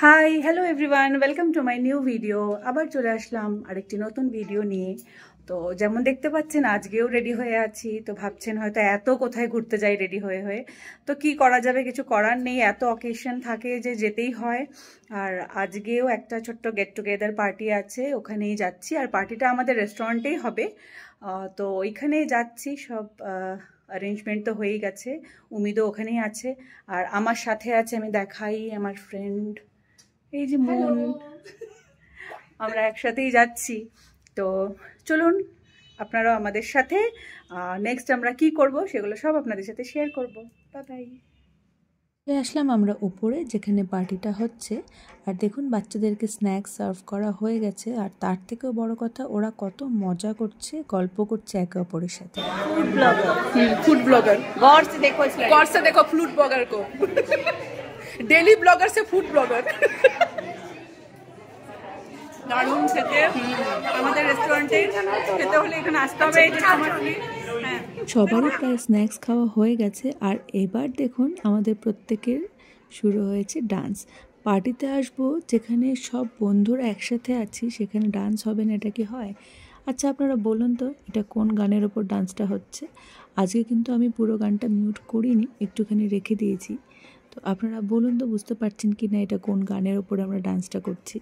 Hi hello everyone, welcome to my new video. আবার চলে আসলাম আরেকটি নতুন ভিডিও নিয়ে। তো যেমন দেখতে পাচ্ছেন আজকেও রেডি হয়ে আছি। তো ভাবছেন হয়তো এত কোথায় ঘুরতে যাই রেডি হয়ে হয়ে, তো কি করা যাবে, কিছু করার নেই, এত অকেশন থাকে যে যেতেই হয়। আর আজকেও একটা ছোট্ট গেট টুগেদার পার্টি আছে, ওখানেই যাচ্ছি। আর পার্টিটা আমাদের রেস্টুরেন্টেই হবে। তো ওইখানেই যাচ্ছি, সব অ্যারেঞ্জমেন্ট তো হয়েই গেছে। উমিদও ওখানেই আছে, আর আমার সাথে আছে, আমি দেখাই, আমার ফ্রেন্ড এই যে মন। আমরা একসাথেই যাচ্ছি। তো চলুন আপনারাও আমাদের সাথে। নেক্সট আমরা কি করব সেগুলো সব আপনাদের সাথে শেয়ার করব। বাই। আসলাম আমরা উপরে যেখানে পার্টিটা হচ্ছে। আর দেখুন বাচ্চাদেরকে স্ন্যাক্স সার্ভ করা হয়ে গেছে। আর তার থেকেও বড় কথা, ওরা কত মজা করছে, গল্প করছে একে অপরের সাথে। फूड ब्लॉगर फूड ब्लॉगर गौर से देखो फूड ब्लॉगर को डेली ब्लॉगर से फूड ब्लॉगर। দারুণ খেতে, আমাদের রেস্টুরেন্টে খেতে হলে এখানে আসতে হবে। এই যে সবারই প্রায় স্ন্যাক্স খাওয়া হয়ে গেছে। আর এবার দেখুন আমাদের প্রত্যেকের শুরু হয়েছে ডান্স। পার্টিতে আসবো যেখানে সব বন্ধুরা একসাথে আছি, সেখানে ডান্স হবে না, এটা কি হয়? আচ্ছা আপনারা বলুন তো এটা কোন গানের ওপর ডান্সটা হচ্ছে। আজকে কিন্তু আমি পুরো গানটা মিউট করিনি, একটুখানি রেখে দিয়েছি। তো আপনারা বলুন তো বুঝতে পারছেন কি না এটা কোন গানের ওপর আমরা ডান্সটা করছি।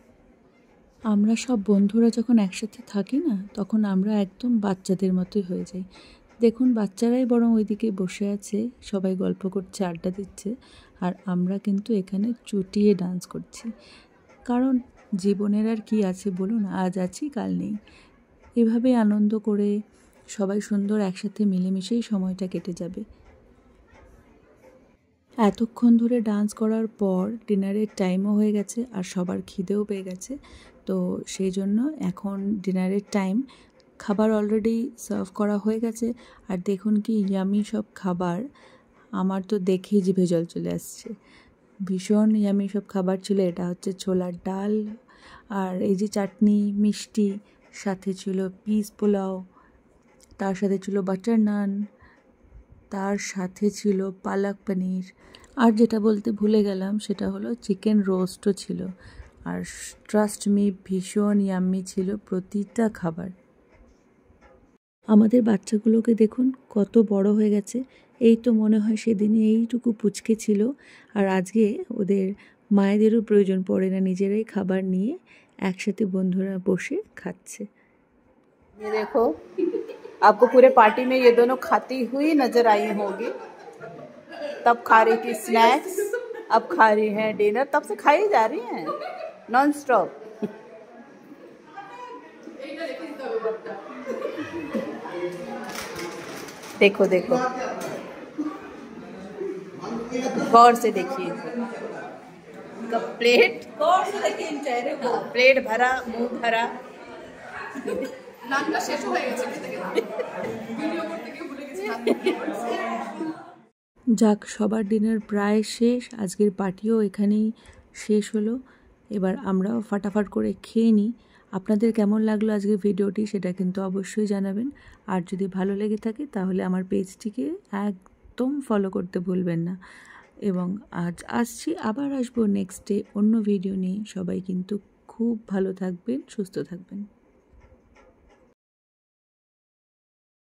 আমরা সব বন্ধুরা যখন একসাথে থাকি না, তখন আমরা একদম বাচ্চাদের মতোই হয়ে যাই। দেখুন বাচ্চারাই বরং ওইদিকে বসে আছে, সবাই গল্প করছে, আড্ডা দিচ্ছে, আর আমরা কিন্তু এখানে চুটিয়ে ডান্স করছি। কারণ জীবনের আর কি আছে বলুন, আজ আছি কাল নেই। এভাবেই আনন্দ করে সবাই সুন্দর একসাথে মিলেমিশেই সময়টা কেটে যাবে। এতক্ষণ ধরে ডান্স করার পর ডিনারের টাইমও হয়ে গেছে, আর সবার খিদেও পেয়ে গেছে। তো সেই জন্য এখন ডিনারের টাইম, খাবার অলরেডি সার্ভ করা হয়ে গেছে। আর দেখুন কি ইয়ামি সব খাবার, আমার তো দেখেই জিভে জল চলে আসছে। ভীষণ ইয়ামি সব খাবার ছিল। এটা হচ্ছে ছোলার ডাল, আর এই যে চাটনি, মিষ্টি, সাথে ছিল পিস পোলাও, তার সাথে ছিল বাটার নান, তার সাথে ছিল পালক পনির, আর যেটা বলতে ভুলে গেলাম সেটা হলো চিকেন রোস্টও ছিল। আর ট্রাস্ট মি ভীষণ ইয়াম্মি ছিল প্রতিটা খাবার। আমাদের বাচ্চাগুলোকে দেখুন কত বড় হয়ে গেছে। এই তো মনে হয় সেদিনে এইটুকু পুচকে ছিল, আর আজকে ওদের মায়েদেরও প্রয়োজন পড়ে না, নিজেরাই খাবার নিয়ে একসাথে বন্ধুরা বসে খাচ্ছে। ये देखो आपको पूरे पार्टी में ये दोनों खाती हुई नजर आई होगी। तब खा रही थी स्नैक्स, अब खा रही हैं डिनर, तब से खाई जा रही हैं नॉन स्टॉप। देखो देखो गौर से देखिए प्लेट, गौर से देखिए इन चेहरे को। प्लेट भरा, मुंह भरा। नानका शेष हो गया वीडियो करते गए भूले গেছি। যাক, সবার ডিনার প্রায় শেষ, আজকের পার্টিও এখানেই শেষ হলো। এবার আমরাও ফাটাফাট করে খেয়ে নিই। আপনাদের কেমন লাগলো আজকের ভিডিওটি সেটা কিন্তু অবশ্যই জানাবেন। আর যদি ভালো লেগে থাকে তাহলে আমার পেজটিকে একদম ফলো করতে ভুলবেন না। এবং আজ আসছি, আবার আসবো নেক্সট ডে অন্য ভিডিও নিয়ে। সবাই কিন্তু খুব ভালো থাকবেন, সুস্থ থাকবেন।